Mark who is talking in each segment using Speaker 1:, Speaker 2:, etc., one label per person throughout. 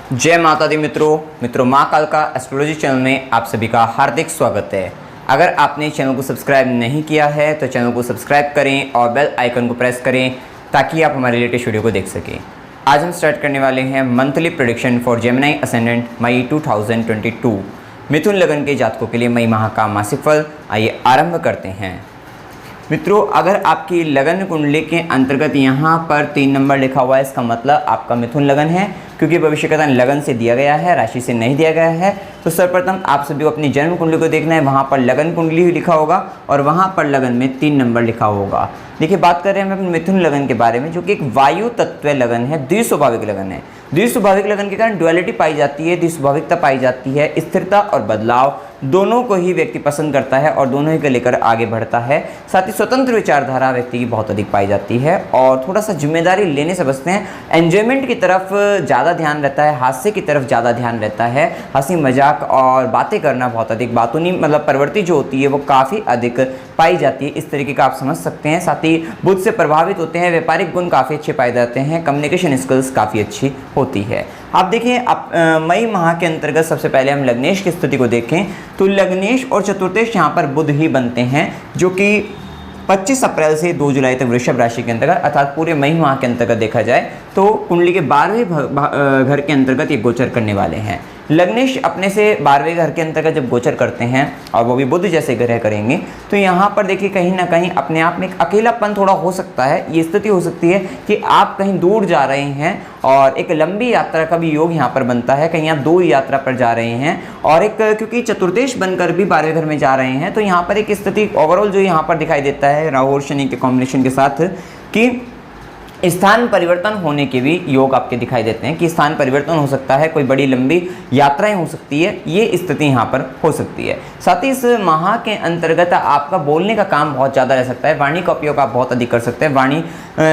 Speaker 1: जय माता दी मित्रों माँ काल का एस्ट्रोलॉजी चैनल में आप सभी का हार्दिक स्वागत है। अगर आपने चैनल को सब्सक्राइब नहीं किया है तो चैनल को सब्सक्राइब करें और बेल आइकन को प्रेस करें ताकि आप हमारे लेटेस्ट वीडियो को देख सकें। आज हम स्टार्ट करने वाले हैं monthly prediction for Gemini ascendant May 2022 मिथुन लगन के जातकों के लिए मई माह का मासिक फल। आइए आरंभ करते हैं। मित्रों, अगर आपकी लगन कुंडली के अंतर्गत यहाँ पर 3 नंबर लिखा हुआ है, इसका मतलब आपका मिथुन लगन है, क्योंकि भविष्य कथन लगन से दिया गया है, राशि से नहीं दिया गया है। तो सर्वप्रथम आप सभी को अपनी जन्म कुंडली को देखना है, वहाँ पर लगन कुंडली ही लिखा होगा और वहाँ पर लगन में 3 नंबर लिखा होगा। देखिए, बात कर रहे हैं हम अपने मिथुन लगन के बारे में, जो कि एक वायु तत्व लगन है, द्विस्वाभाविक लगन है। द्विस्वाभाविक लगन के कारण ड्युअलिटी पाई जाती है, द्विस्वाभाविकता पाई जाती है, स्थिरता और बदलाव दोनों को ही व्यक्ति पसंद करता है और दोनों ही को लेकर आगे बढ़ता है। साथ ही स्वतंत्र विचारधारा व्यक्ति की बहुत अधिक पाई जाती है और थोड़ा सा जिम्मेदारी लेने से बचते हैं। एंजॉयमेंट की तरफ ज़्यादा ध्यान रहता है, हास्य की तरफ ज़्यादा ध्यान रहता है, हंसी मजाक और बातें करना बहुत अधिक, बातूनी मतलब प्रवृत्ति जो होती है वो काफ़ी अधिक पाई जाती है। इस तरीके का आप समझ सकते हैं। साथ ही बुध से प्रभावित होते हैं, व्यापारिक गुण काफ़ी अच्छे पाए जाते हैं, कम्युनिकेशन स्किल्स काफ़ी अच्छी होती है। आप देखिए, आप मई माह के अंतर्गत सबसे पहले हम लग्नेश की स्थिति को देखें तो लग्नेश और चतुर्थेश यहाँ पर बुध ही बनते हैं, जो कि 25 अप्रैल से 2 जुलाई तक वृषभ राशि के अंतर्गत अर्थात पूरे मई माह के अंतर्गत देखा जाए तो कुंडली के 12वें घर के अंतर्गत ये गोचर करने वाले हैं। लग्नेश अपने से 12वें घर के अंतर्गत जब गोचर करते हैं और वो भी बुध जैसे ग्रह करेंगे तो यहाँ पर देखिए कहीं ना कहीं अपने आप में एक अकेलापन थोड़ा हो सकता है। ये स्थिति हो सकती है कि आप कहीं दूर जा रहे हैं और एक लंबी यात्रा का भी योग यहाँ पर बनता है, कहीं आप दूर यात्रा पर जा रहे हैं और एक क्योंकि चतुर्थेश बनकर भी 12वें घर में जा रहे हैं तो यहाँ पर एक स्थिति ओवरऑल जो यहाँ पर दिखाई देता है राहु और शनि के कॉम्बिनेशन के साथ कि स्थान परिवर्तन होने के भी योग आपके दिखाई देते हैं कि स्थान परिवर्तन हो सकता है, कोई बड़ी लंबी यात्राएं हो सकती है, ये स्थिति यहाँ पर हो सकती है। साथ ही इस माह के अंतर्गत आपका बोलने का काम बहुत ज़्यादा रह सकता है, वाणी का उपयोग आप बहुत अधिक कर सकते हैं, वाणी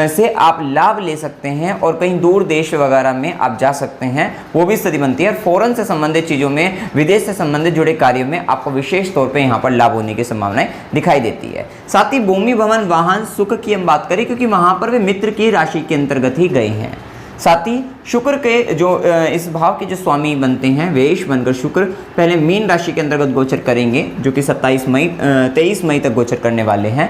Speaker 1: से आप लाभ ले सकते हैं और कहीं दूर देश वगैरह में आप जा सकते हैं, वो भी स्थिति बनती है। फॉरेन से संबंधित चीज़ों में, विदेश से संबंधित जुड़े कार्यों में आपको विशेष तौर पर यहाँ पर लाभ होने की संभावनाएं दिखाई देती है। साथ ही भूमि भवन वाहन सुख की हम बात करें क्योंकि वहाँ पर वे मित्र की राशि के अंतर्गत ही गए हैं। साथ ही शुक्र के जो इस भाव के जो स्वामी बनते हैं वेश बनकर शुक्र पहले मीन राशि के अंतर्गत गोचर करेंगे, जो कि 23 मई तक गोचर करने वाले हैं।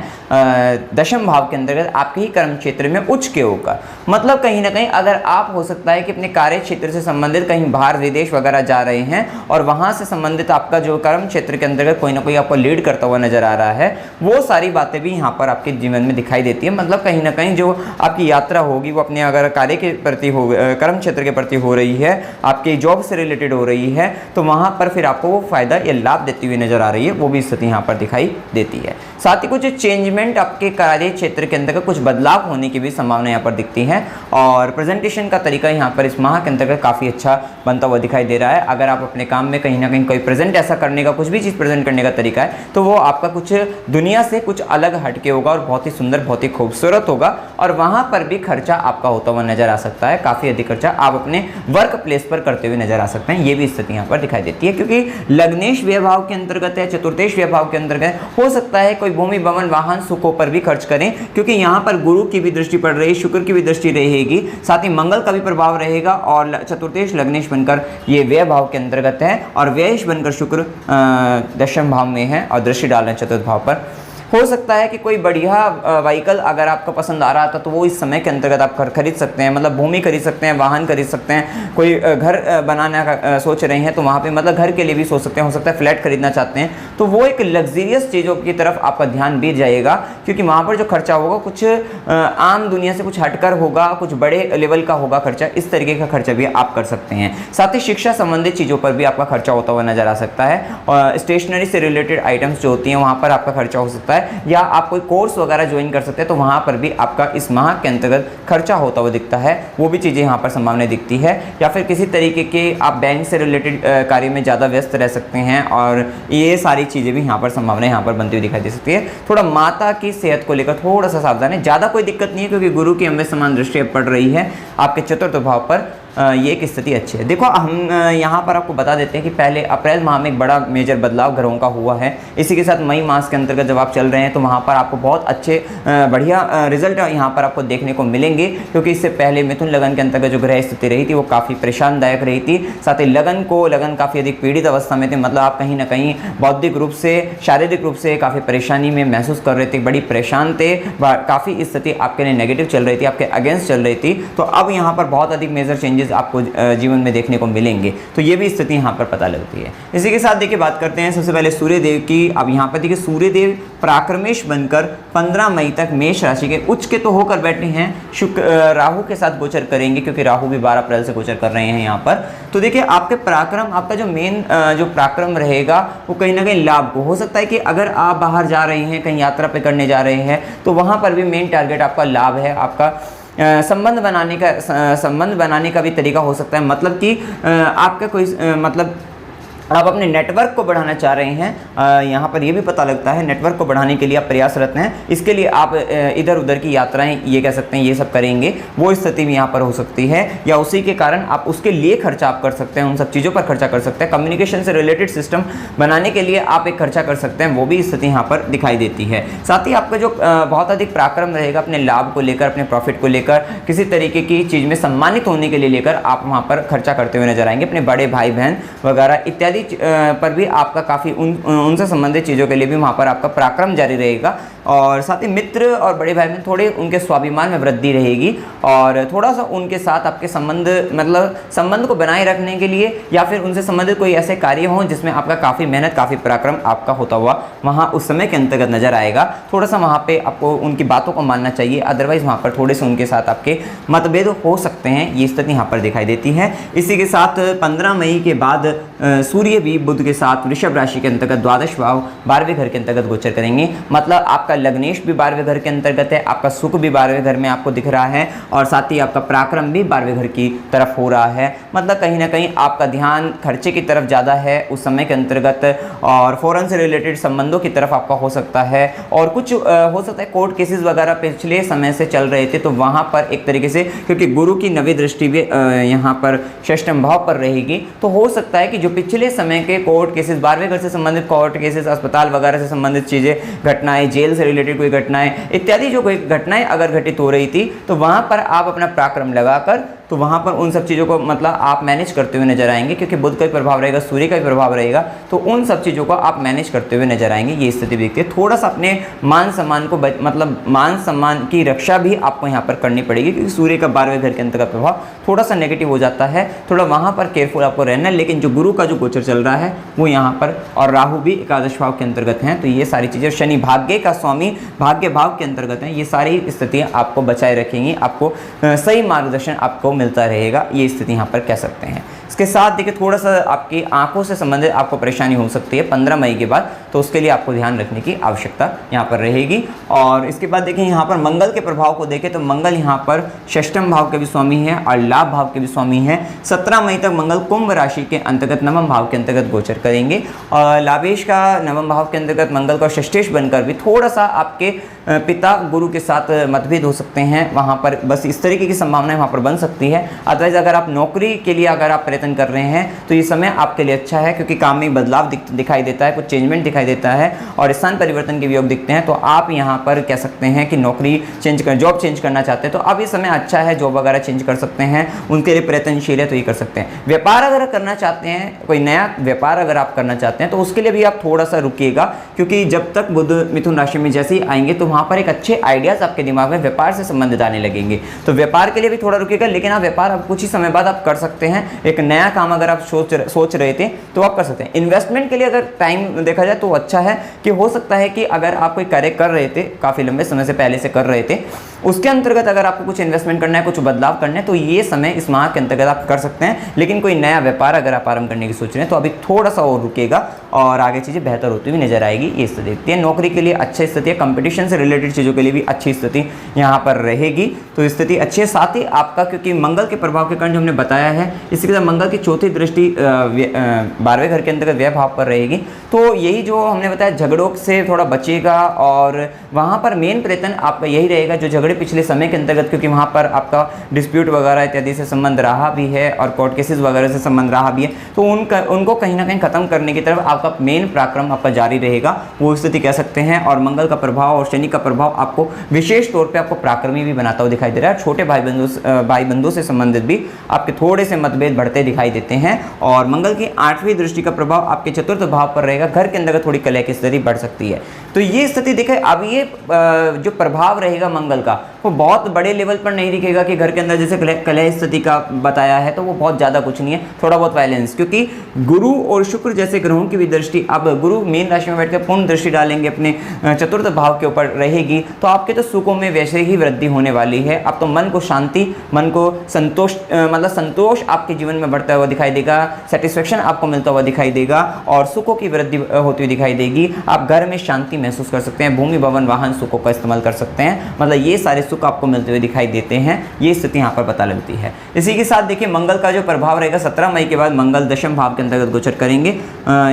Speaker 1: दशम भाव के अंतर्गत आपके ही कर्म क्षेत्र में उच्च के होगा, मतलब कहीं ना कहीं अगर आप हो सकता है कि अपने कार्य क्षेत्र से संबंधित कहीं बाहर विदेश वगैरह जा रहे हैं और वहाँ से संबंधित आपका जो कर्म क्षेत्र के अंतर्गत कोई ना कोई आपको लीड करता हुआ नजर आ रहा है, वो सारी बातें भी यहाँ पर आपके जीवन में दिखाई देती है। मतलब कहीं ना कहीं जो आपकी यात्रा होगी वो अपने अगर कार्य के प्रति हो, कर्म क्षेत्र के प्रति हो रही है, आपके जॉब से रिलेटेड हो रही है, तो वहां पर फिर आपको वो फायदा या लाभ देती हुई नजर आ रही है, वो भी स्थिति यहाँ पर दिखाई देती है। साथ ही कुछ चेंजमेंट आपके कार्य क्षेत्र के अंतर्गत कुछ बदलाव होने की भी संभावना यहाँ पर दिखती है और प्रेजेंटेशन का तरीका यहाँ पर इस माह के अंतर्गत काफ़ी अच्छा बनता हुआ दिखाई दे रहा है। अगर आप अपने काम में कहीं ना कहीं कोई प्रेजेंट ऐसा करने का, कुछ भी चीज़ प्रेजेंट करने का तरीका है तो वो आपका कुछ दुनिया से कुछ अलग हटके होगा और बहुत ही सुंदर, बहुत ही खूबसूरत होगा और वहाँ पर भी खर्चा आपका होता हुआ नजर आ सकता है। काफ़ी अधिक खर्चा आप अपने वर्क प्लेस पर करते हुए नजर आ सकते हैं, ये भी स्थिति यहाँ पर दिखाई देती है क्योंकि लग्नेश व्यय भाव के अंतर्गत है, चतुर्थेश व्यय भाव के अंतर्गत हो सकता है कोई भूमि भवन वाहन सुखों पर भी खर्च करें क्योंकि यहाँ पर गुरु की भी दृष्टि पड़ रही है, शुक्र की भी दृष्टि रहेगी, साथ ही मंगल का भी प्रभाव रहेगा और चतुर्थेश लग्नेश बनकर ये व्यय भाव के अंतर्गत है और व्ययश बनकर शुक्र दशम भाव में है और दृष्टि डाल रहे हैं चतुर्थ भाव पर। हो सकता है कि कोई बढ़िया व्हीकल अगर आपको पसंद आ रहा था तो वो इस समय के अंतर्गत आप खरीद सकते हैं, मतलब भूमि खरीद सकते हैं, वाहन खरीद सकते हैं। कोई घर बनाने का सोच रहे हैं तो वहाँ पे मतलब घर के लिए भी सोच सकते हैं, हो सकता है फ्लैट खरीदना चाहते हैं तो वो एक लग्जरियस चीज़ों की तरफ आपका ध्यान भी जाएगा क्योंकि वहाँ पर जो खर्चा होगा कुछ आम दुनिया से कुछ हटकर होगा, कुछ बड़े लेवल का होगा खर्चा, इस तरीके का खर्चा भी आप कर सकते हैं। साथ ही शिक्षा संबंधित चीज़ों पर भी आपका खर्चा होता हुआ नजर आ सकता है और स्टेशनरी से रिलेटेड आइटम्स जो होती हैं वहाँ पर आपका खर्चा हो सकता है या आप कोई कोर्स वगैरह ज्वाइन कर सकते हैं तो वहाँ पर भी आपका इस माह के अंतर्गत खर्चा होता हुआ दिखता है, वो भी चीज़ें यहाँ पर संभावना दिखती है। या फिर किसी तरीके के आप बैंक से रिलेटेड कार्य में ज़्यादा व्यस्त रह सकते हैं और ये सारी चीज़ें भी यहाँ पर संभावना यहाँ पर बनती हुई दिखाई दे सकती है। थोड़ा माता की सेहत को लेकर थोड़ा सा सावधान है, ज़्यादा कोई दिक्कत नहीं है क्योंकि गुरु की अम्बे समान दृष्टि पड़ रही है आपके चतुर्थ भाव पर। ये एक स्थिति अच्छी है। देखो हम यहाँ पर आपको बता देते हैं कि पहले अप्रैल माह में एक बड़ा मेजर बदलाव ग्रहों का हुआ है। इसी के साथ मई मास के अंतर्गत जब आप चल रहे हैं तो वहाँ पर आपको बहुत अच्छे बढ़िया रिजल्ट यहाँ पर आपको देखने को मिलेंगे, क्योंकि इससे पहले मिथुन लगन के अंतर्गत जो ग्रह स्थिति रही थी वो काफ़ी परेशानदायक रही थी। साथ ही लगन काफ़ी अधिक पीड़ित अवस्था में थी, मतलब आप कहीं ना कहीं बौद्धिक रूप से, शारीरिक रूप से काफ़ी परेशानी में महसूस कर रहे थे, बड़ी परेशान थे, काफ़ी स्थिति आपके लिए नेगेटिव चल रही थी, आपके अगेंस्ट चल रही थी। तो अब यहाँ पर बहुत अधिक मेजर चेंजेस आपको जीवन में देखने को मिलेंगे, तो ये भी स्थिति यहाँ पर पता लगती है। इसी के साथ देखिए बात करते हैं सबसे पहले सूर्यदेव की। अब यहाँ पर देखिए सूर्यदेव पराक्रमेश बनकर 15 मई तक मेष राशि के उच्च के तो होकर बैठे हैं, राहु के साथ गोचर करेंगे, क्योंकि राहु भी 12 अप्रैल से गोचर कर रहे हैं यहाँ पर। तो देखिए आपके पराक्रम, आपका जो मेन जो पराक्रम रहेगा वो कहीं ना कहीं लाभ को हो सकता है कि अगर आप बाहर जा रहे हैं, कहीं यात्रा पे करने जा रहे हैं, तो वहाँ पर भी मेन टारगेट आपका लाभ है। आपका संबंध बनाने का भी तरीका हो सकता है, मतलब कि आपका कोई मतलब आप अपने नेटवर्क को बढ़ाना चाह रहे हैं। यहाँ पर ये भी पता लगता है नेटवर्क को बढ़ाने के लिए आप प्रयासरत हैं, इसके लिए आप इधर उधर की यात्राएं ये कह सकते हैं ये सब करेंगे, वो स्थिति भी यहाँ पर हो सकती है, या उसी के कारण आप उसके लिए खर्चा आप कर सकते हैं, उन सब चीज़ों पर खर्चा कर सकते हैं। कम्युनिकेशन से रिलेटेड सिस्टम बनाने के लिए आप एक खर्चा कर सकते हैं, वो भी स्थिति यहाँ पर दिखाई देती है। साथ ही आपका जो बहुत अधिक पराक्रम रहेगा अपने लाभ को लेकर, अपने प्रॉफिट को लेकर, किसी तरीके की चीज़ में सम्मानित होने के लिए लेकर आप वहाँ पर खर्चा करते हुए नजर आएंगे। अपने बड़े भाई बहन वगैरह इत्यादि पर भी आपका काफ़ी उनसे संबंधित चीज़ों के लिए भी वहाँ पर आपका पराक्रम जारी रहेगा। और साथ ही मित्र और बड़े भाई में थोड़े उनके स्वाभिमान में वृद्धि रहेगी, और थोड़ा सा उनके साथ आपके संबंध को बनाए रखने के लिए या फिर उनसे संबंधित कोई ऐसे कार्य हों जिसमें आपका काफ़ी मेहनत, काफ़ी पराक्रम आपका होता हुआ वहाँ उस समय के अंतर्गत नजर आएगा। थोड़ा सा वहाँ पे आपको उनकी बातों को मानना चाहिए, अदरवाइज वहाँ पर थोड़े से उनके साथ आपके मतभेद हो सकते हैं, ये स्थिति यहाँ पर दिखाई देती है। इसी के साथ 15 मई के बाद सूर्य भी बुध के साथ वृषभ राशि के अंतर्गत द्वादश भाव 12वें घर के अंतर्गत गोचर करेंगे। मतलब आपका लग्नेश भी 12वें घर के अंतर्गत है, आपका सुख भी 12वें घर में आपको दिख रहा है, और साथ ही आपका पराक्रम भी 12वें घर की तरफ हो रहा है। मतलब कहीं ना कहीं आपका ध्यान खर्चे की तरफ ज़्यादा है उस समय के अंतर्गत, और फॉरेन से रिलेटेड संबंधों की तरफ आपका हो सकता है, और कुछ हो सकता है कोर्ट केसेस वगैरह पिछले समय से चल रहे थे, तो वहाँ पर एक तरीके से, क्योंकि गुरु की नवी दृष्टि भी यहाँ पर षष्ठम भाव पर रहेगी, तो हो सकता है कि जो पिछले समय के कोर्ट केसेस, 12वें घर से संबंधित कोर्ट केसेस, अस्पताल वगैरह से संबंधित चीज़ें, घटनाएं, जेल से रिलेटेड कोई घटनाएं इत्यादि जो कोई घटनाएं अगर घटित हो रही थी, तो वहाँ पर आप अपना पराक्रम लगाकर तो वहाँ पर उन सब चीज़ों को मतलब आप मैनेज करते हुए नजर आएंगे, क्योंकि बुध का भी प्रभाव रहेगा, सूर्य का भी प्रभाव रहेगा, तो उन सब चीज़ों को आप मैनेज करते हुए नजर आएंगे। ये स्थिति दिखती है। थोड़ा सा अपने मान सम्मान को मतलब मान सम्मान की रक्षा भी आपको यहाँ पर करनी पड़ेगी, क्योंकि सूर्य का 12वें घर के अंतर्गत प्रभाव थोड़ा सा नेगेटिव हो जाता है, थोड़ा वहाँ पर केयरफुल आपको रहना है। लेकिन जो गुरु का जो गोचर चल रहा है वो यहाँ पर, और राहु भी एकादश भाव के अंतर्गत हैं, तो ये सारी चीज़ें, शनि भाग्य का स्वामी भाग्य भाव के अंतर्गत हैं, ये सारी स्थितियाँ आपको बचाए रखेंगी, आपको सही मार्गदर्शन आपको मिलता रहेगा, ये स्थिति यहाँ पर कह सकते हैं। इसके साथ देखिए थोड़ा सा आपकी आंखों से संबंधित आपको परेशानी हो सकती है 15 मई के बाद, तो उसके लिए आपको ध्यान रखने की आवश्यकता यहाँ पर रहेगी। और इसके बाद देखिए यहाँ पर मंगल के प्रभाव को देखें तो मंगल यहाँ पर षष्ठम भाव के भी स्वामी है और लाभ भाव के भी स्वामी है। 17 मई तक मंगल कुंभ राशि के अंतर्गत नवम भाव के अंतर्गत गोचर करेंगे, और लाभेश का नवम भाव के अंतर्गत मंगल का षष्ठेश बनकर भी थोड़ा सा आपके पिता गुरु के साथ मतभेद हो सकते हैं, वहाँ पर बस इस तरीके की संभावनाएं वहाँ पर बन सकती है। अदरवाइज अगर आप नौकरी के लिए अगर आप प्रयत्न कर रहे हैं तो ये समय आपके लिए अच्छा है, क्योंकि काम में बदलाव दिखाई देता है, कुछ चेंजमेंट दिखाई देता है और स्थान परिवर्तन के भी योग दिखते हैं। तो आप यहाँ पर कह सकते हैं कि नौकरी चेंज कर, जॉब चेंज करना चाहते हैं तो अब ये समय अच्छा है, जॉब वगैरह चेंज कर सकते हैं, उनके लिए प्रयत्नशील है तो ये कर सकते हैं। व्यापार अगर करना चाहते हैं, कोई नया व्यापार अगर आप करना चाहते हैं तो उसके लिए भी आप थोड़ा सा रुकिएगा, क्योंकि जब तक बुध मिथुन राशि में जैसे ही आएंगे तो वहाँ पर एक अच्छे आइडियाज आपके दिमाग में व्यापार से संबंधित आने लगेंगे, तो व्यापार के लिए भी थोड़ा रुकिएगा। लेकिन आप व्यापार अब कुछ ही समय बाद आप कर सकते हैं। एक नया काम अगर आप सोच रहे थे तो आप कर सकते हैं। इन्वेस्टमेंट के लिए अगर टाइम देखा जाए तो अच्छा है, कि हो सकता है कि अगर आप कोई कार्य कर रहे थे, काफ़ी लंबे समय से पहले से कर रहे थे, उसके अंतर्गत अगर आपको कुछ इन्वेस्टमेंट करना है, कुछ बदलाव करना है, तो ये समय इस माह के अंतर्गत आप कर सकते हैं। लेकिन कोई नया व्यापार अगर आप आरंभ करने की सोच रहे हैं तो अभी थोड़ा सा और रुकेगा और आगे चीज़ें बेहतर होती हुई नजर आएगी, ये स्थिति देखती है। नौकरी के लिए अच्छी स्थिति है, कंपटीशन से रिलेटेड चीज़ों के लिए भी अच्छी स्थिति यहाँ पर रहेगी, तो स्थिति अच्छी है। साथ ही आपका, क्योंकि मंगल के प्रभाव के कारण जो हमने बताया है, इसके साथ मंगल की चौथी दृष्टि 12वें घर के अंतर्गत व्यय भाव पर रहेगी, तो यही जो हमने बताया झगड़ों से थोड़ा बचेगा, और वहाँ पर मेन प्रयत्न आपका यही रहेगा, जो झगड़े बड़े पिछले समय के अंतर्गत, क्योंकि वहाँ पर आपका डिस्प्यूट वगैरह इत्यादि से संबंध रहा भी है और कोर्ट केसेस वगैरह से संबंध रहा भी है, तो उनको कहीं ना कहीं खत्म करने की तरफ आपका मेन पराक्रम आपका जारी रहेगा, वो स्थिति कह सकते हैं। और मंगल का प्रभाव और शनि का प्रभाव आपको विशेष तौर पे आपको पराक्रमी भी बनाता हुआ दिखाई दे रहा है। छोटे भाई बंधुओं से संबंधित भी आपके थोड़े से मतभेद बढ़ते दिखाई देते हैं। और मंगल की 8वीं दृष्टि का प्रभाव आपके चतुर्थ भाव पर रहेगा, घर के अंदर थोड़ी कलह की स्थिति बढ़ सकती है। तो ये स्थिति देखें, अब ये जो प्रभाव रहेगा मंगल का वो बहुत बड़े लेवल पर नहीं दिखेगा कि घर के अंदर जैसे कलह स्थिति का बताया है, तो वो बहुत ज़्यादा कुछ नहीं है, थोड़ा बहुत वायलेंस, क्योंकि गुरु और शुक्र जैसे ग्रहों की भी दृष्टि, अब गुरु मीन राशि में बैठकर पूर्ण दृष्टि डालेंगे अपने चतुर्थ भाव के ऊपर रहेगी, तो आपके तो सुखों में वैसे ही वृद्धि होने वाली है। अब तो मन को शांति, मन को संतोष, मतलब संतोष आपके जीवन में बढ़ता हुआ दिखाई देगा, सेटिस्फेक्शन आपको मिलता हुआ दिखाई देगा और सुखों की वृद्धि होती हुई दिखाई देगी। आप घर में शांति महसूस कर सकते हैं, भूमि भवन वाहन सुखों का इस्तेमाल कर सकते हैं, मतलब ये सारे सुख आपको मिलते हुए दिखाई देते हैं, ये स्थिति यहाँ पर पता लगती है। इसी के साथ देखिए मंगल का जो प्रभाव रहेगा 17 मई के बाद मंगल दशम भाव के अंतर्गत गोचर करेंगे।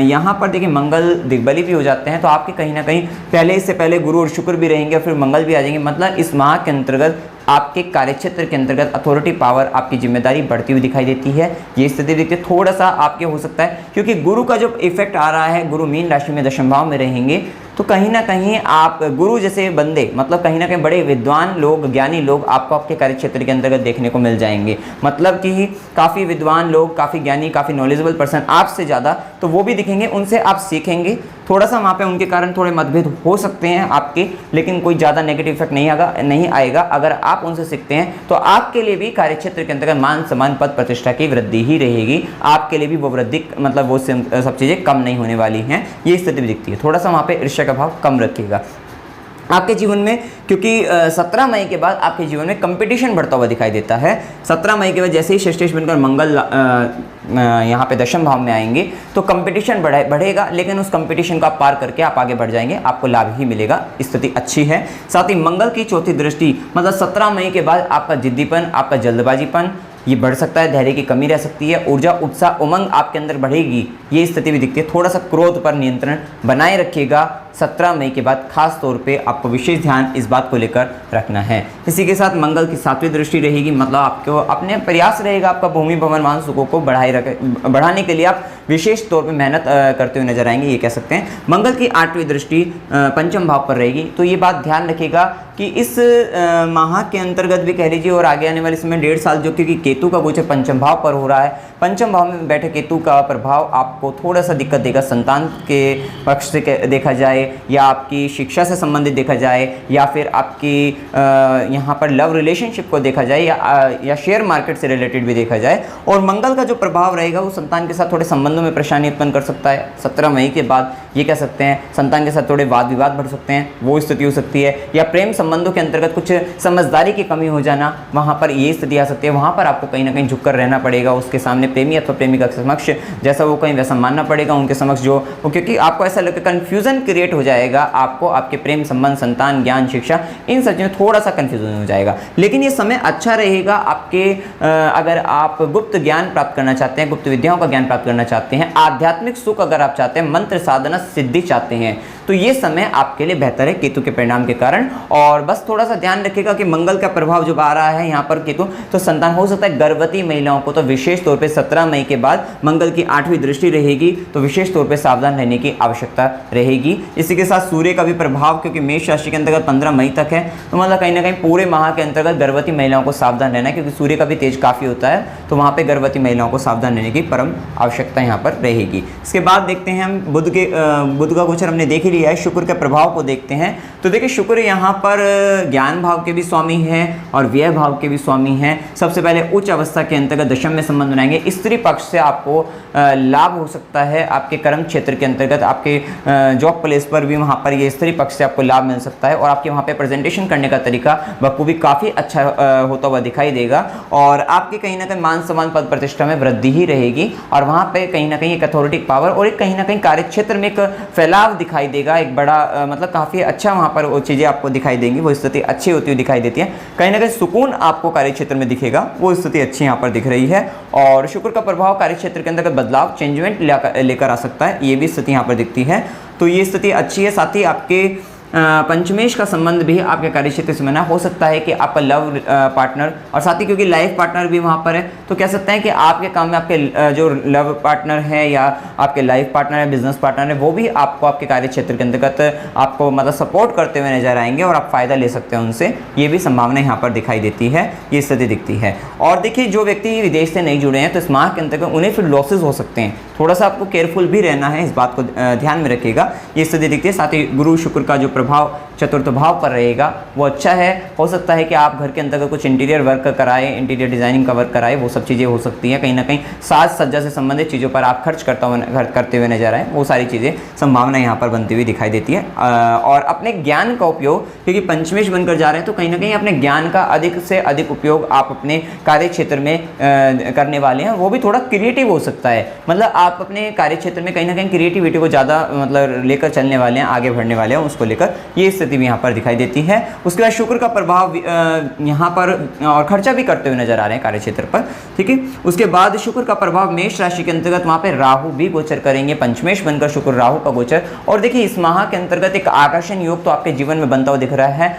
Speaker 1: यहाँ पर देखिए मंगल दिग्बली भी हो जाते हैं, तो आपके कहीं ना कहीं पहले, इससे पहले गुरु और शुक्र भी रहेंगे और फिर मंगल भी आ जाएंगे, मतलब इस माह के अंतर्गत आपके कार्यक्षेत्र के अंतर्गत अथॉरिटी पावर, आपकी जिम्मेदारी बढ़ती हुई दिखाई देती है। ये स्थिति देखते थोड़ा सा आपके हो सकता है, क्योंकि गुरु का जो इफेक्ट आ रहा है, गुरु मीन राशि में दशम भाव में रहेंगे, तो कहीं ना कहीं आप गुरु जैसे बंदे, मतलब कहीं ना कहीं बड़े विद्वान लोग, ज्ञानी लोग आपको आपके कार्यक्षेत्र के अंतर्गत देखने को मिल जाएंगे, मतलब कि काफ़ी विद्वान लोग, काफ़ी ज्ञानी, काफ़ी नॉलेजेबल पर्सन आपसे ज़्यादा, तो वो भी दिखेंगे, उनसे आप सीखेंगे। थोड़ा सा वहाँ पे उनके कारण थोड़े मतभेद हो सकते हैं आपके, लेकिन कोई ज़्यादा नेगेटिव इफेक्ट नहीं आएगा। अगर आप उनसे सीखते हैं तो आपके लिए भी कार्यक्षेत्र के अंतर्गत मान सम्मान पद प्रतिष्ठा की वृद्धि ही रहेगी, आपके लिए भी वो वृद्धि, मतलब वो सब चीज़ें कम नहीं होने वाली हैं, ये स्थिति भी दिखती है। थोड़ा सा वहाँ पे ईर्ष्या का भाव कम रखिएगा आपके जीवन में, क्योंकि 17 मई के बाद आपके जीवन में कंपटीशन बढ़ता हुआ दिखाई देता है। 17 मई के बाद जैसे ही षष्ठेश बनकर मंगल यहाँ पे दशम भाव में आएंगे, तो कंपटीशन बढ़ेगा, लेकिन उस कंपटीशन को आप पार करके आप आगे बढ़ जाएंगे, आपको लाभ ही मिलेगा, स्थिति अच्छी है। साथ ही मंगल की चौथी दृष्टि, मतलब 17 मई के बाद आपका जिद्दीपन, आपका जल्दबाजीपन ये बढ़ सकता है, धैर्य की कमी रह सकती है, ऊर्जा, उत्साह, उमंग आपके अंदर बढ़ेगी, ये स्थिति भी दिखती है। थोड़ा सा क्रोध पर नियंत्रण बनाए रखिएगा। 17 मई के बाद खास तौर पे आपको विशेष ध्यान इस बात को लेकर रखना है। इसी के साथ मंगल की 7वीं दृष्टि रहेगी, मतलब आपको अपने प्रयास रहेगा आपका भूमि भवन वाहन सुखों को बढ़ाने के लिए आप विशेष तौर पे मेहनत करते हुए नजर आएंगे, ये कह सकते हैं। मंगल की 8वीं दृष्टि पंचम भाव पर रहेगी, तो ये बात ध्यान रखिएगा कि इस माह के अंतर्गत भी कह लीजिए और आगे आने वाले समय 1.5 साल, जो क्योंकि केतु का गोचर पंचम भाव पर हो रहा है, पंचम भाव में बैठे केतु का प्रभाव आपको थोड़ा सा दिक्कत देगा। संतान के पक्ष से देखा जाए, या आपकी शिक्षा से संबंधित देखा जाए, या फिर आपकी यहाँ पर लव रिलेशनशिप को देखा जाए, या शेयर मार्केट से रिलेटेड भी देखा जाए। और मंगल का जो प्रभाव रहेगा वो संतान के साथ थोड़े संबंधों में परेशानी उत्पन्न कर सकता है। 17 मई के बाद ये कह सकते हैं संतान के साथ थोड़े वाद विवाद बढ़ सकते हैं, वो स्थिति हो सकती है। या प्रेम संबंधों के अंतर्गत कुछ समझदारी की कमी हो जाना, वहाँ पर ये स्थिति आ सकती है। वहाँ पर आपको कहीं ना कहीं झुककर रहना पड़ेगा उसके सामने, प्रेमी अथवा प्रेमिका के समक्ष, जैसा वो कहीं वैसा मानना पड़ेगा उनके समक्ष, जो क्योंकि आपको ऐसा लगेगा कन्फ्यूजन क्रिएट हो जाएगा, आपको आपके प्रेम संबंध, संतान, ज्ञान, शिक्षा, इन सब में थोड़ा सा कन्फ्यूजन हो जाएगा। लेकिन ये समय अच्छा रहेगा आपके, अगर आप गुप्त ज्ञान प्राप्त करना चाहते हैं, गुप्त विद्याओं का ज्ञान प्राप्त करना चाहते हैं, आध्यात्मिक सुख अगर आप चाहते हैं, मंत्र साधना सिद्धि चाहते हैं, तो ये समय आपके लिए बेहतर है केतु के परिणाम के कारण। और बस थोड़ा सा ध्यान रखिएगा कि मंगल का प्रभाव जब आ रहा है यहाँ पर केतु, तो संतान हो सकता है गर्भवती महिलाओं को, तो विशेष तौर पे 17 मई के बाद मंगल की 8वीं दृष्टि रहेगी, तो विशेष तौर पे सावधान रहने की आवश्यकता रहेगी। इसी के साथ सूर्य का भी प्रभाव, क्योंकि मेष राशि के अंतर्गत 15 मई तक है, तो मतलब कहीं ना कहीं पूरे माह के अंतर्गत गर्भवती महिलाओं को सावधान रहना है, क्योंकि सूर्य का भी तेज काफ़ी होता है, तो वहाँ पर गर्भवती महिलाओं को सावधान रहने की परम आवश्यकता यहाँ पर रहेगी। इसके बाद देखते हैं हम बुध का गोचर हमने देख ही लिया है, शुक्र के प्रभाव को देखते हैं। तो देखिए शुक्र यहाँ पर ज्ञान भाव के भी स्वामी हैं और व्यय भाव के भी स्वामी हैं। सबसे पहले उच्च अवस्था के अंतर्गत दशम में संबंध बनाएंगे, स्त्री पक्ष से आपको लाभ हो सकता है, आपके कर्म क्षेत्र के अंतर्गत, आपके जॉब प्लेस पर भी वहाँ पर ये स्त्री पक्ष से आपको लाभ मिल सकता है, और आपके वहाँ पे प्रेजेंटेशन करने का तरीका बखूबी काफ़ी अच्छा होता हुआ दिखाई देगा, और आपके कहीं ना कहीं मान सम्मान पद प्रतिष्ठा में वृद्धि ही रहेगी, और वहाँ पे कहीं ना कहीं एक अथॉरिटी पावर और एक कहीं ना कहीं कार्य क्षेत्र में एक फैलाव दिखाई देगा, एक बड़ा मतलब काफ़ी अच्छा वहाँ पर वो चीज़ें आपको दिखाई देंगी, वो स्थिति अच्छी होती हुई दिखाई देती है। कहीं ना कहीं सुकून आपको कार्य क्षेत्र में दिखेगा, वो स्थिति अच्छी यहाँ पर दिख रही है। और शुक्र का प्रभाव कार्य क्षेत्र के अंदर बदलाव, चेंजमेंट लेकर आ सकता है, ये भी स्थिति यहाँ पर दिखती है, तो ये स्थिति अच्छी है। साथ ही आपके पंचमेश का संबंध भी आपके कार्यक्षेत्र से बना हो सकता है कि आपका लव पार्टनर और साथ ही क्योंकि लाइफ पार्टनर भी वहाँ पर है, तो कह सकते हैं कि आपके काम में आपके जो लव पार्टनर है या आपके लाइफ पार्टनर है, बिजनेस पार्टनर है, वो भी आपको आपके कार्यक्षेत्र के अंतर्गत आपको मतलब सपोर्ट करते हुए नजर आएंगे और आप फायदा ले सकते हैं उनसे। ये भी संभावना यहाँ पर दिखाई देती है, ये स्थिति दिखती है। और देखिए जो व्यक्ति विदेश से नहीं जुड़े हैं तो इस माह के अंतर्गत उन्हें फिर लॉसेज हो सकते हैं, थोड़ा सा आपको केयरफुल भी रहना है, इस बात को ध्यान में रखिएगा। ये स्थिति दिखती है। साथ ही गुरु शुक्र का जो प्रभाव चतुर्थ भाव पर रहेगा वो अच्छा है। हो सकता है कि आप घर के अंतर्गत कुछ इंटीरियर वर्क कराए, इंटीरियर डिजाइनिंग का वर्क कराए, वो सब चीज़ें हो सकती हैं। कहीं ना कहीं साज सज्जा से संबंधित चीज़ों पर आप खर्च करते हुए नजर आए, वो सारी चीज़ें संभावना यहाँ पर बनती हुई दिखाई देती है। और अपने ज्ञान का उपयोग, क्योंकि पंचमेश बनकर जा रहे हैं तो कहीं ना कहीं अपने ज्ञान का अधिक से अधिक उपयोग आप अपने कार्य क्षेत्र में करने वाले हैं। वो भी थोड़ा क्रिएटिव हो सकता है, मतलब आप अपने कार्य क्षेत्र में कहीं ना कहीं क्रिएटिविटी को ज़्यादा मतलब लेकर चलने वाले हैं, आगे बढ़ने वाले हैं उसको लेकर, ये स्थिति भी यहाँ पर दिखाई देती है। उसके बाद शुक्र का प्रभाव यहाँ पर और खर्चा भी करते हुए नजर आ रहे हैं कार्य क्षेत्र पर, ठीक है। उसके बाद शुक्र का प्रभाव मेष राशि के अंतर्गत वहाँ पे राहु भी गोचर करेंगे, पंचमेश बनकर शुक्र राहु का गोचर। और देखिए इस माह के अंतर्गत एक आकर्षण योग तो आपके जीवन में बनता हुआ दिख रहा है,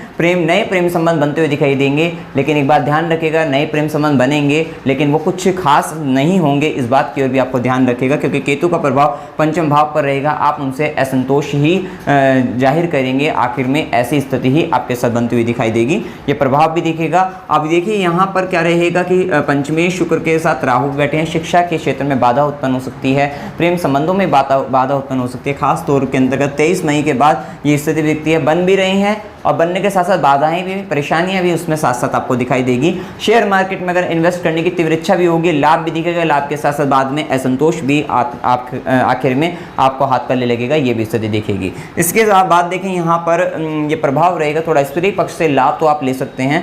Speaker 1: नए प्रेम संबंध बनते हुए दिखाई देंगे। लेकिन एक बात ध्यान रखिएगा, नए प्रेम संबंध बनेंगे लेकिन वो कुछ खास नहीं होंगे, इस बात की ओर भी आपको ध्यान रखिएगा, क्योंकि केतु का प्रभाव पंचम भाव पर रहेगा। आप उनसे असंतोष ही जाहिर करेंगे, आखिर में ऐसी स्थिति ही आपके साथ बनती हुई दिखाई देगी, ये प्रभाव भी दिखेगा। अब देखिए यहाँ पर क्या रहेगा कि पंचमेश शुक्र के साथ राहु बैठे हैं, शिक्षा के क्षेत्र में बाधा उत्पन्न हो सकती है, प्रेम संबंधों में बाधा उत्पन्न हो सकती है। खास तौर के अंतर्गत 23 मई के बाद ये स्थिति दिखती है, बन भी रही है और बनने के साथ साथ बाधाएं भी, परेशानियां भी उसमें साथ साथ आपको दिखाई देगी। शेयर मार्केट में अगर इन्वेस्ट करने की तीव्र इच्छा भी होगी, लाभ भी दिखेगा, लाभ के साथ साथ बाद में असंतोष भी आखिर में आपको हाथ पर ले लगेगा, ये भी स्थिति दिखेगी। इसके बाद देखें यहाँ पर ये प्रभाव रहेगा, थोड़ा स्त्री पक्ष से लाभ तो आप ले सकते हैं,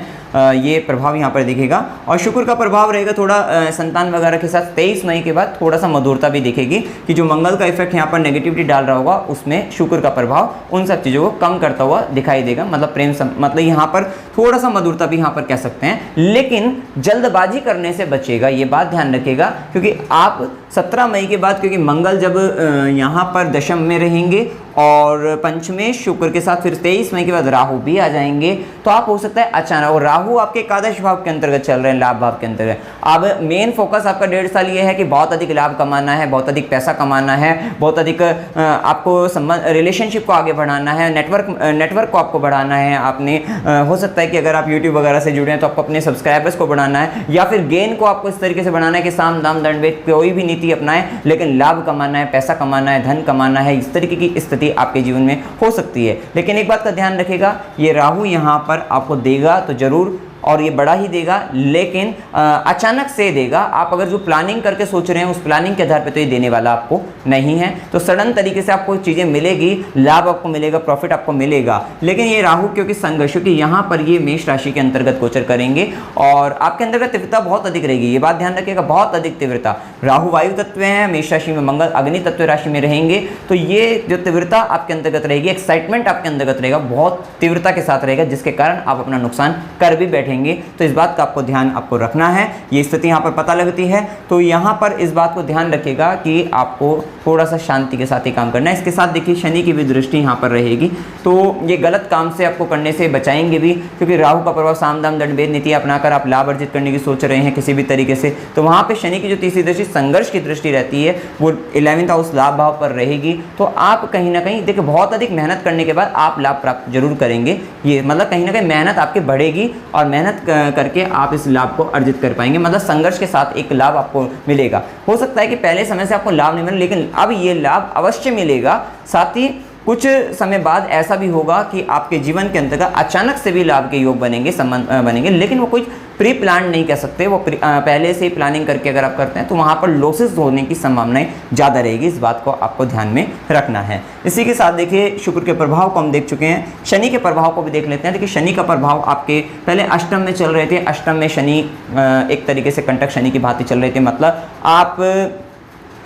Speaker 1: ये प्रभाव यहाँ पर दिखेगा। और शुक्र का प्रभाव रहेगा थोड़ा संतान वगैरह के साथ 23 मई के बाद थोड़ा सा मधुरता भी दिखेगी, कि जो मंगल का इफेक्ट यहाँ पर नेगेटिविटी डाल रहा होगा उसमें शुक्र का प्रभाव उन सब चीज़ों को कम करता हुआ दिखाई देगा। मतलब मतलब यहाँ पर थोड़ा सा मधुरता भी यहाँ पर कह सकते हैं, लेकिन जल्दबाजी करने से बचेगा, ये बात ध्यान रखिएगा। क्योंकि आप 17 मई के बाद, क्योंकि मंगल जब यहाँ पर दशम में रहेंगे और पंचमेश शुक्र के साथ फिर 23 मई के बाद राहु भी आ जाएंगे, तो आप हो सकता है अचानक, और राहु आपके एकादश भाव के अंतर्गत चल रहे हैं, लाभ भाव के अंतर्गत। अब मेन फोकस आपका 1.5 साल ये है कि बहुत अधिक लाभ कमाना है, बहुत अधिक पैसा कमाना है, बहुत अधिक आपको संबंध रिलेशनशिप को आगे बढ़ाना है, नेटवर्क को आपको बढ़ाना है। आपने हो सकता है कि अगर आप यूट्यूब वगैरह से जुड़े हैं तो आपको अपने सब्सक्राइबर्स को बढ़ाना है, या फिर गेन को आपको इस तरीके से बढ़ाना है कि साम दाम दंड भेद कोई भी नीति अपनाएं, लेकिन लाभ कमाना है, पैसा कमाना है, धन कमाना है, इस तरीके की स्थिति आपके जीवन में हो सकती है। लेकिन एक बात का ध्यान रखिएगा, ये राहु यहाँ पर आपको देगा तो जरूर, और ये बड़ा ही देगा, लेकिन अचानक से देगा। आप अगर जो प्लानिंग करके सोच रहे हैं उस प्लानिंग के आधार पे तो ये देने वाला आपको नहीं है। तो सडन तरीके से आपको चीज़ें मिलेगी, लाभ आपको मिलेगा, प्रॉफिट आपको मिलेगा। लेकिन ये राहु क्योंकि संघर्ष, क्योंकि यहाँ पर ये मेष राशि के अंतर्गत गोचर करेंगे और आपके अंतर्गत तीव्रता बहुत अधिक रहेगी, ये बात ध्यान रखिएगा, बहुत अधिक तीव्रता। राहु वायु तत्व है, मेष राशि में मंगल अग्नि तत्व राशि में रहेंगे, तो ये जो तीव्रता आपके अंतर्गत रहेगी, एक्साइटमेंट आपके अंतर्गत रहेगा, बहुत तीव्रता के साथ रहेगा, जिसके कारण आप अपना नुकसान कर भी बैठेंगे। तो इस बात का आपको ध्यान आपको रखना है, ये स्थिति यहाँ पर पता लगती है। तो यहाँ पर इस बात को ध्यान रखिएगा कि आपको थोड़ा सा शांति के साथ ही काम करना है। इसके साथ देखिए शनि की भी दृष्टि यहाँ पर रहेगी, तो ये गलत काम से आपको करने से बचाएंगे भी, क्योंकि राहु का प्रभाव साम दाम दंड भेद नीति अपनाकर आप लाभ अर्जित करने की सोच रहे हैं किसी भी तरीके से, तो वहाँ पे शनि की जो तीसरी दृष्टि संघर्ष की दृष्टि रहती है वो 11th हाउस लाभ भाव पर रहेगी। तो आप कहीं ना कहीं देखिए बहुत अधिक मेहनत करने के बाद आप लाभ प्राप्त जरूर करेंगे, ये मतलब कहीं ना कहीं मेहनत आपकी बढ़ेगी और मेहनत करके आप इस लाभ को अर्जित कर पाएंगे। मतलब संघर्ष के साथ एक लाभ आपको मिलेगा। हो सकता है कि पहले समय से आपको लाभ नहीं मिले, लेकिन अब ये लाभ अवश्य मिलेगा। साथ ही कुछ समय बाद ऐसा भी होगा कि आपके जीवन के अंतर्गत अचानक से भी लाभ के योग बनेंगे, संबंध बनेंगे, लेकिन वो कोई प्री प्लान नहीं कह सकते, वो पहले से ही प्लानिंग करके अगर आप करते हैं तो वहाँ पर लॉसेस होने की संभावनाएं ज़्यादा रहेगी। इस बात को आपको ध्यान में रखना है। इसी के साथ देखिए शुक्र के प्रभाव को हम देख चुके हैं, शनि के प्रभाव को भी देख लेते हैं। देखिए शनि का प्रभाव आपके पहले अष्टम में चल रहे थे, अष्टम में शनि एक तरीके से कंटक शनि की भांति चल रहे थे, मतलब आप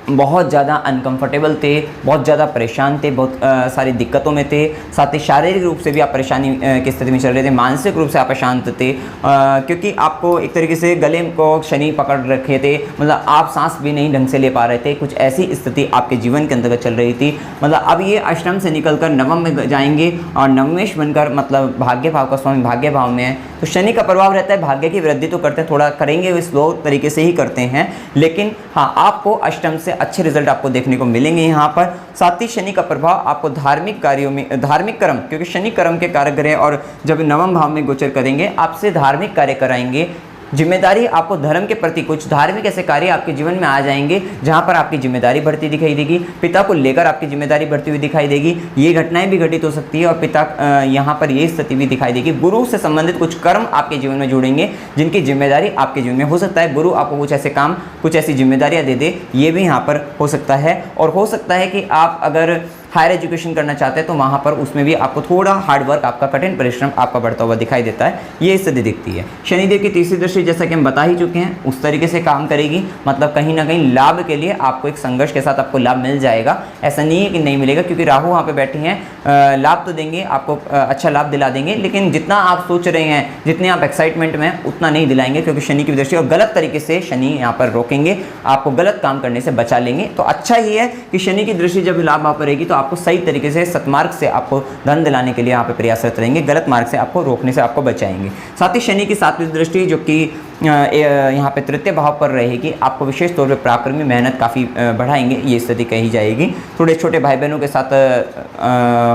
Speaker 1: बहुत ज़्यादा अनकंफर्टेबल थे, बहुत ज़्यादा परेशान थे, बहुत सारी दिक्कतों में थे। साथ ही शारीरिक रूप से भी आप परेशानी की स्थिति में चल रहे थे, मानसिक रूप से आप अशांत थे, क्योंकि आपको एक तरीके से गले को शनि पकड़ रखे थे, मतलब आप सांस भी नहीं ढंग से ले पा रहे थे। कुछ ऐसी स्थिति आपके जीवन के अंतर्गत चल रही थी। मतलब अब ये अष्टम से निकलकर नवम में जाएंगे और नवमेश बनकर मतलब भाग्य भाव का स्वामी भाग्य भाव में है, तो शनि का प्रभाव रहता है, भाग्य की वृद्धि तो करते हैं, थोड़ा करेंगे वो स्लो तरीके से ही करते हैं, लेकिन हाँ आपको अष्टम से अच्छे रिजल्ट आपको देखने को मिलेंगे यहाँ पर। साथ ही शनि का प्रभाव आपको धार्मिक कार्यों में, धार्मिक कर्म, क्योंकि शनि कर्म के कारक ग्रह और जब नवम भाव में गोचर करेंगे आपसे धार्मिक कार्य कराएंगे। जिम्मेदारी आपको धर्म के प्रति कुछ धार्मिक ऐसे कार्य आपके जीवन में आ जाएंगे जहां पर आपकी जिम्मेदारी बढ़ती दिखाई देगी, पिता को लेकर आपकी जिम्मेदारी बढ़ती हुई दिखाई देगी। ये घटनाएं भी घटित हो सकती है और पिता यहाँ पर ये स्थिति भी दिखाई देगी। गुरु से संबंधित कुछ कर्म आपके जीवन में जुड़ेंगे जिनकी जिम्मेदारी आपके जीवन में हो सकता है गुरु आपको कुछ ऐसे काम, कुछ ऐसी जिम्मेदारियाँ दे दे, ये भी यहाँ पर हो सकता है। और हो सकता है कि आप अगर हायर एजुकेशन करना चाहते हैं तो वहाँ पर उसमें भी आपको थोड़ा हार्डवर्क, आपका कठिन परिश्रम आपका बढ़ता हुआ दिखाई देता है, ये स्थिति दिखती है। शनिदेव की तीसरी दृष्टि जैसा कि हम बता ही चुके हैं उस तरीके से काम करेगी, मतलब कहीं ना कहीं लाभ के लिए आपको एक संघर्ष के साथ आपको लाभ मिल जाएगा। ऐसा नहीं है कि नहीं मिलेगा, क्योंकि राहु वहाँ पर बैठे हैं, लाभ तो देंगे आपको, अच्छा लाभ दिला देंगे, लेकिन जितना आप सोच रहे हैं, जितने आप एक्साइटमेंट में उतना नहीं दिलाएंगे, क्योंकि शनि की दृष्टि और गलत तरीके से शनि यहाँ पर रोकेंगे, आपको गलत काम करने से बचा लेंगे। तो अच्छा ही है कि शनि की दृष्टि जब लाभ वहाँ पर रहेगी तो आपको सही तरीके से सतमार्ग से आपको धन दिलाने के लिए यहाँ पे प्रयासरत रहेंगे, गलत मार्ग से आपको रोकने से आपको बचाएंगे। साथ ही शनि की सातवीं दृष्टि जो कि यहाँ पे तृतीय भाव पर रहेगी, आपको विशेष तौर पे पराक्रमी मेहनत काफ़ी बढ़ाएंगे, ये स्थिति कही जाएगी। थोड़े छोटे भाई बहनों के साथ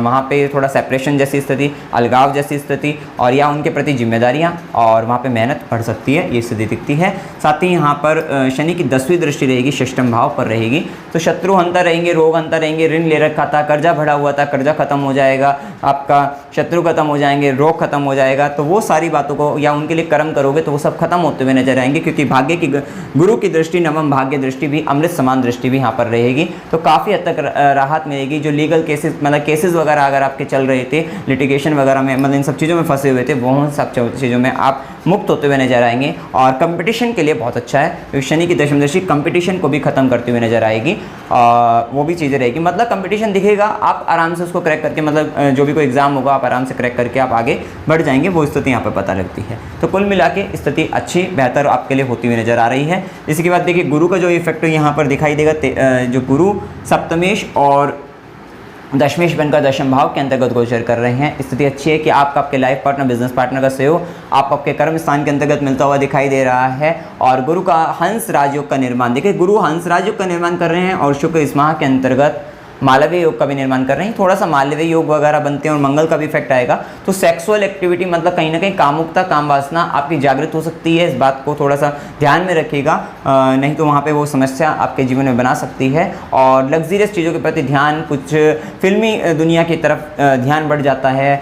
Speaker 1: वहाँ पे थोड़ा सेपरेशन जैसी स्थिति, अलगाव जैसी स्थिति, और या उनके प्रति जिम्मेदारियाँ और वहाँ पे मेहनत बढ़ सकती है, ये स्थिति दिखती है। साथ ही यहाँ पर शनि की 10वीं दृष्टि रहेगी, षष्ठम भाव पर रहेगी, तो शत्रु हंता रहेंगे, रोग हंता रहेंगे, ऋण ले रखा था, कर्जा भरा हुआ था, कर्जा खत्म हो जाएगा, आपका शत्रु खत्म हो जाएंगे, रोग खत्म हो जाएगा। तो वो सारी बातों को या उनके लिए कर्म करोगे तो वो सब खत्म होते हुए नजर आएंगे, क्योंकि भाग्य की गुरु की दृष्टि, नवम भाग्य दृष्टि भी, अमृत समान दृष्टि भी यहाँ पर रहेगी। तो काफ़ी हद तक राहत मिलेगी। जो लीगल केसेस, मतलब केसेस वगैरह अगर आपके चल रहे थे, लिटिगेशन वगैरह में, मतलब इन सब चीज़ों में फंसे हुए थे, वो सब चीज़ों में आप मुक्त होते हुए नजर आएंगे। और कंपटीशन के लिए बहुत अच्छा है, क्योंकि शनि की दशम दृष्टि कंपटीशन को भी खत्म करते हुए नजर आएगी, और वो भी चीज़ें रहेगी। मतलब कंपटीशन दिखेगा, आप आराम से उसको क्रैक करके, मतलब जो भी कोई एग्जाम होगा आप आराम से क्रैक करके आप आगे बढ़ जाएंगे, वो स्थिति यहाँ पर पता लगती है। तो कुल मिला के स्थिति अच्छी, बेहतर आपके लिए होती हुई नजर आ रही है। इसके बाद देखिए गुरु का जो इफेक्ट यहाँ पर दिखाई देगा, जो गुरु सप्तमेश और दशमेश बनकर दशम भाव के अंतर्गत गोचर कर रहे हैं, स्थिति अच्छी है कि आपका आपके लाइफ पार्टनर, बिजनेस पार्टनर का सहयोग आप आपके कर्म स्थान के अंतर्गत मिलता हुआ दिखाई दे रहा है। और गुरु का हंस राजयोग का निर्माण, देखिए गुरु हंस राजयोग का निर्माण कर रहे हैं और शुक्र इस माह के अंतर्गत मालवीय योग का भी निर्माण कर रहे हैं। थोड़ा सा मालवीय योग वगैरह बनते हैं और मंगल का भी इफेक्ट आएगा, तो सेक्सुअल एक्टिविटी, मतलब कहीं ना कहीं कामुकता, काम वासना आपकी जागृत हो सकती है। इस बात को थोड़ा सा ध्यान में रखिएगा, नहीं तो वहाँ पे वो समस्या आपके जीवन में बना सकती है। और लग्जरियस चीज़ों के प्रति ध्यान, कुछ फिल्मी दुनिया की तरफ ध्यान बढ़ जाता है,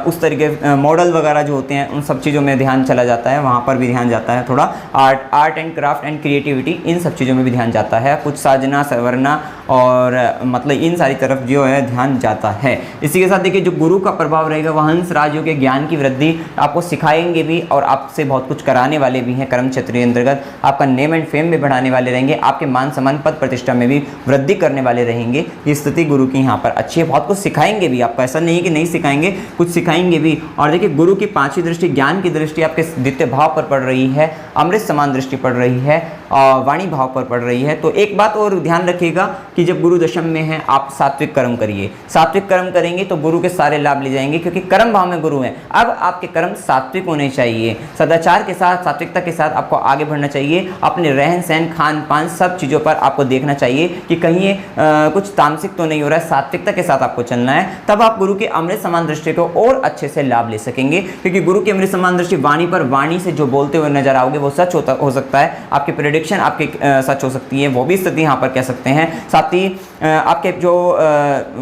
Speaker 1: उस तरीके मॉडल वगैरह जो होते हैं उन सब चीज़ों में ध्यान चला जाता है, वहाँ पर भी ध्यान जाता है। थोड़ा art and craft and creativity, इन सब चीज़ों में भी ध्यान जाता है, कुछ साजना संवरना और मतलब इन सारी तरफ जो है ध्यान जाता है। इसी के साथ देखिए जो गुरु का प्रभाव रहेगा वह हंस राजयोग के ज्ञान की वृद्धि आपको सिखाएंगे भी और आपसे बहुत कुछ कराने वाले भी हैं। कर्म क्षेत्र के अंतर्गत आपका नेम एंड फेम में बढ़ाने वाले रहेंगे, आपके मान सम्मान पद प्रतिष्ठा में भी वृद्धि करने वाले रहेंगे। ये स्थिति गुरु की यहाँ पर अच्छी है, बहुत कुछ सिखाएंगे भी आपको, ऐसा नहीं है कि नहीं सिखाएंगे, कुछ सिखाएंगे भी। और देखिए गुरु की 5वीं दृष्टि, ज्ञान की दृष्टि आपके द्वितीय भाव पर पड़ रही है, अमृत समान दृष्टि पड़ रही है और वाणी भाव पर पड़ रही है। तो एक बात और ध्यान रखिएगा कि जब गुरु दशम में है आप सात्विक कर्म करिए, सात्विक कर्म करेंगे तो गुरु के सारे लाभ ले जाएंगे, क्योंकि कर्म भाव में गुरु है। अब आपके कर्म सात्विक होने चाहिए, सदाचार के साथ, सात्विकता के साथ आपको आगे बढ़ना चाहिए। अपने रहन सहन, खान पान, सब चीज़ों पर आपको देखना चाहिए कि कहीं ये कुछ तामसिक तो नहीं हो रहा है, सात्विकता के साथ आपको चलना है। तब आप गुरु के अमृत समान दृष्टि को और अच्छे से लाभ ले सकेंगे, क्योंकि गुरु की अमृत समान दृष्टि वाणी पर, वाणी से जो बोलते हुए नजर आओगे वो सच हो सकता है, आपकी प्रेडिक्शन आपकी सच हो सकती है, वो भी स्थिति यहाँ पर कह सकते हैं। साथ ही आपके जो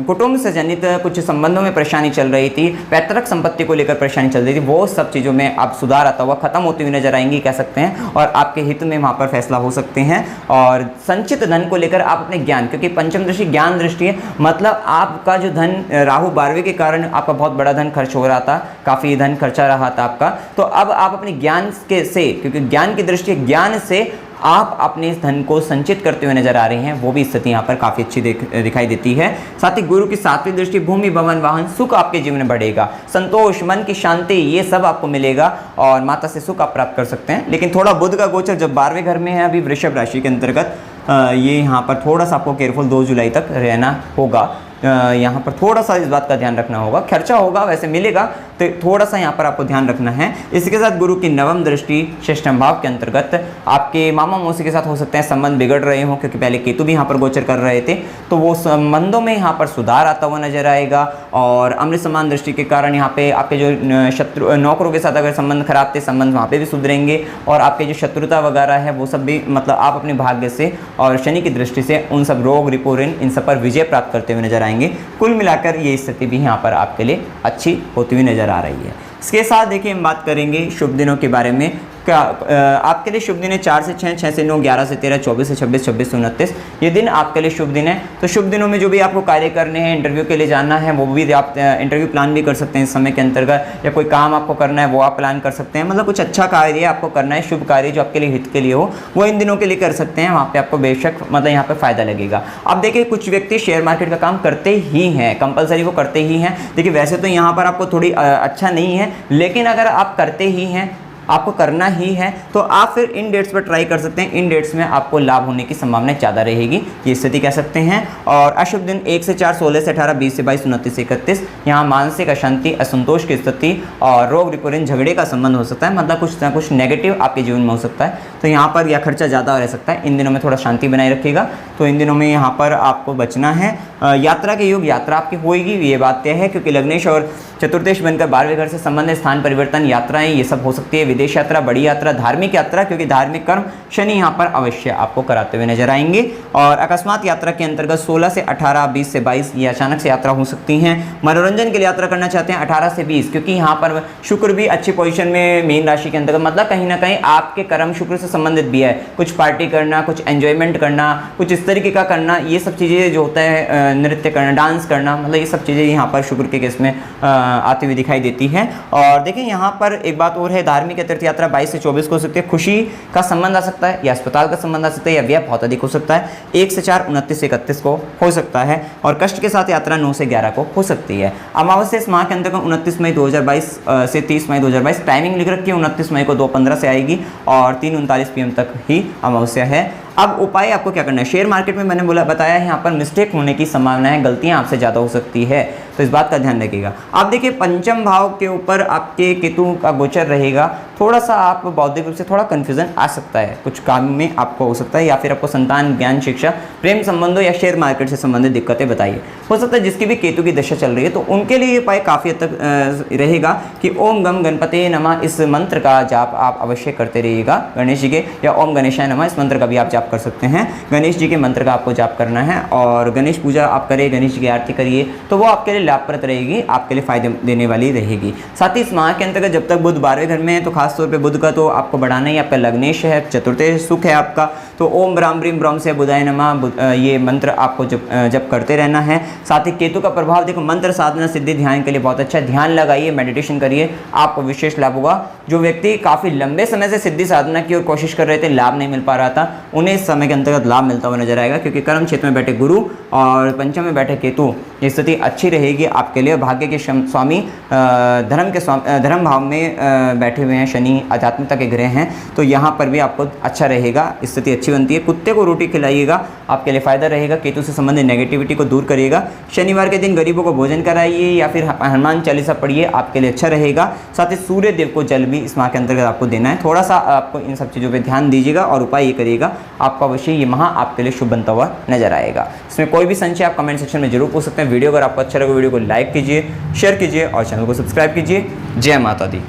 Speaker 1: कुटुंब से जनित कुछ संबंधों में परेशानी चल रही थी, पैतृक संपत्ति को लेकर परेशानी चल रही थी, वो सब चीज़ों में आप सुधार आता हुआ खत्म होती हुई नजर आएंगी, कह सकते हैं, और आपके हित में वहाँ पर फैसला हो सकते हैं। और संचित धन को लेकर आप अपने ज्ञान, क्योंकि पंचम दृष्टि ज्ञान दृष्टि है, मतलब आपका जो धन, राहु 12वें के कारण आपका बहुत बड़ा धन खर्च हो रहा था, काफ़ी धन खर्चा रहा था आपका, तो अब आप अपने ज्ञान के से, क्योंकि ज्ञान की दृष्टि, ज्ञान से आप अपने इस धन को संचित करते हुए नजर आ रहे हैं, वो भी स्थिति यहाँ पर काफ़ी अच्छी दिखाई देती है। साथ ही गुरु की 7वीं दृष्टि, भूमि भवन वाहन सुख आपके जीवन में बढ़ेगा, संतोष, मन की शांति, ये सब आपको मिलेगा और माता से सुख आप प्राप्त कर सकते हैं। लेकिन थोड़ा बुध का गोचर जब 12वें घर में है अभी वृषभ राशि के अंतर्गत, ये यहाँ पर थोड़ा सा आपको केयरफुल 2 जुलाई तक रहना होगा। यहाँ पर थोड़ा सा इस बात का ध्यान रखना होगा, खर्चा होगा वैसे मिलेगा, तो थोड़ा सा यहाँ पर आपको ध्यान रखना है। इसके साथ गुरु की 9वीं दृष्टि षष्ठम भाव के अंतर्गत आपके मामा मौसी के साथ हो सकते हैं संबंध बिगड़ रहे हों, क्योंकि पहले केतु भी यहाँ पर गोचर कर रहे थे, तो वो संबंधों में यहाँ पर सुधार आता हुआ नजर आएगा। और अमृत समान दृष्टि के कारण यहाँ पे आपके जो शत्रु नौकरों के साथ अगर संबंध खराब थे, संबंध वहाँ पे भी सुधरेंगे और आपके जो शत्रुता वगैरह है वो सब भी, मतलब आप अपने भाग्य से और शनि की दृष्टि से उन सब रोग, रिपो, ऋण, इन सब पर विजय प्राप्त करते हुए नजर आएंगे। कुल मिलाकर ये स्थिति भी यहाँ पर आपके लिए अच्छी होती हुई नजर आ रही है। इसके साथ देखिए हम बात करेंगे शुभ दिनों के बारे में। क्या आपके लिए शुभ दिन है 4 से 6, 6 से 9, 11 से 13, 24 से 26, 26 से 29, ये दिन आपके लिए शुभ दिन है। तो शुभ दिनों में जो भी आपको कार्य करने हैं, इंटरव्यू के लिए जाना है, वो भी आप इंटरव्यू प्लान भी कर सकते हैं इस समय के अंतर्गत, या कोई काम आपको करना है वो आप प्लान कर सकते हैं। मतलब कुछ अच्छा कार्य आपको करना है, शुभ कार्य जो आपके लिए हित के लिए हो, वो इन दिनों के लिए कर सकते हैं। वहाँ पर आपको बेशक मतलब यहाँ पर फायदा लगेगा। अब देखिए कुछ व्यक्ति शेयर मार्केट का काम करते ही हैं, कंपलसरी वो करते ही हैं। देखिए वैसे तो यहाँ पर आपको थोड़ी अच्छा नहीं है, लेकिन अगर आप करते ही हैं, आपको करना ही है, तो आप फिर इन डेट्स पर ट्राई कर सकते हैं। इन डेट्स में आपको लाभ होने की संभावना ज़्यादा रहेगी, ये स्थिति कह सकते हैं। और अशुभ दिन 1 से 4, 16 से 18, 20 से 22, 29 से 31, यहाँ मानसिक अशांति, असंतोष की स्थिति और रोग, रिपो, ऋण, झगड़े का संबंध हो सकता है। मतलब कुछ ना कुछ नेगेटिव आपके जीवन में हो सकता है, तो यहाँ पर यह खर्चा ज़्यादा रह सकता है। इन दिनों में थोड़ा शांति बनाए रखिएगा, तो इन दिनों में यहाँ पर आपको बचना है। यात्रा के योग, यात्रा आपकी होएगी, ये बात तय है, क्योंकि लग्नेश और चतुर्थेश बनकर 12वें घर से संबंधित स्थान परिवर्तन, यात्राएं, ये सब हो सकती है। विदेश यात्रा, बड़ी यात्रा, धार्मिक यात्रा, क्योंकि धार्मिक कर्म शनि यहाँ पर अवश्य आपको कराते हुए नजर आएंगे। और अकस्मात यात्रा के अंतर्गत 16 से 18, 20 से 22 ये अचानक से यात्रा हो सकती हैं। मनोरंजन के लिए यात्रा करना चाहते हैं 18 से 20, क्योंकि यहाँ पर शुक्र भी अच्छी पोजीशन में मीन राशि के अंतर्गत, मतलब कहीं ना कहीं आपके कर्म शुक्र से संबंधित भी है। कुछ पार्टी करना, कुछ एंजॉयमेंट करना, कुछ इस तरीके का करना, ये सब चीज़ें जो होता है, नृत्य करना, डांस करना, मतलब ये सब चीज़ें यहाँ पर शुक्र के केस में आती हुई दिखाई देती है। और देखिए यहाँ पर एक बात और है, धार्मिक या तीर्थ यात्रा 22 से 24 को हो सकती है। खुशी का संबंध आ सकता है, या अस्पताल का संबंध आ सकता है, या व्यय बहुत अधिक हो सकता है। 1 से 4, 29 से 31 को हो सकता है। और कष्ट के साथ यात्रा 9 से 11 को हो सकती है। अमावस्या इस माह के अंतर्गत 29 मई 2022 से 30 मई 2022, टाइमिंग लिख रखी है 29 मई को 2:15 से आएगी और 3:39 PM तक ही अमावस्या है। अब उपाय आपको क्या करना है, शेयर मार्केट में मैंने बताया है, यहाँ पर मिस्टेक होने की संभावना है, गलतियाँ आपसे ज़्यादा हो सकती है, तो इस बात का ध्यान रखिएगा। अब देखिए पंचम भाव के ऊपर आपके केतु का गोचर रहेगा, थोड़ा सा आप बौद्धिक रूप से थोड़ा कन्फ्यूजन आ सकता है, कुछ काम में आपको हो सकता है, या फिर आपको संतान, ज्ञान, शिक्षा, प्रेम संबंधों या शेयर मार्केट से संबंधित दिक्कतें बताइए। हो सकता है जिसकी भी केतु की दशा चल रही है, तो उनके लिए ये उपाय काफ़ी हद तक रहेगा कि ओम गम गणपते नमः इस मंत्र का जाप आप अवश्य करते रहिएगा। गणेश जी के, या ओम गणेशाय नमः इस मंत्र का भी आप जाप कर सकते हैं। गणेश जी के मंत्र का आपको जाप करना है और गणेश पूजा आप करें, गणेश जी की आरती करिए, तो वो आपके लिए लाभप्रद रहेगी, आपके लिए फायदे देने वाली रहेगी। साथ ही इस माह के अंतर्गत जब तक बुध 12वें घर में है, तो खासतौर पे बुध का तो आपको बढ़ाना ही, आपका लग्नेश है, चतुर्थे सुख है आपका, तो ओम ब्राह्म ब्रीम ब्रह्म से बुधाय नमः ये मंत्र आपको जब करते रहना है। साथ ही केतु का प्रभाव देखो, मंत्र साधना सिद्धि ध्यान के लिए बहुत अच्छा, ध्यान लगाइए, मेडिटेशन करिए, आपको विशेष लाभ होगा। जो व्यक्ति काफ़ी लंबे समय से सिद्धि साधना की ओर कोशिश कर रहे थे, लाभ नहीं मिल पा रहा था, उन्हें इस समय के अंतर्गत लाभ मिलता हुआ नजर आएगा, क्योंकि कर्म क्षेत्र में बैठे गुरु और पंचम में बैठे केतु, ये स्थिति अच्छी रहेगी आपके लिए। भाग्य के स्वामी, धर्म भाव में बैठे हुए हैं शनि, आध्यात्मिकता के ग्रह हैं, तो यहाँ पर भी आपको अच्छा रहेगा, स्थिति अच्छी बनती है। कुत्ते को रोटी खिलाइएगा, आपके लिए फायदा रहेगा। केतु से संबंधित नेगेटिविटी को दूर करिएगा। शनिवार के दिन गरीबों को भोजन कराइए, या फिर हनुमान चालीसा पढ़िए, आपके लिए अच्छा रहेगा। साथ ही सूर्य देव को जल भी इस माह के अंतर्गत आपको देना है। थोड़ा सा आपको इन सब चीज़ों पर ध्यान दीजिएगा और उपाय ये करिएगा, आपको अवश्य ये माह आपके लिए शुभ बनता हुआ नजर आएगा। इसमें कोई भी संशय आप कमेंट सेक्शन में जरूर पूछ सकते हैं। वीडियो अगर आपको अच्छा लगे, वीडियो को लाइक कीजिए, शेयर कीजिए और चैनल को सब्सक्राइब कीजिए। जय माता दी।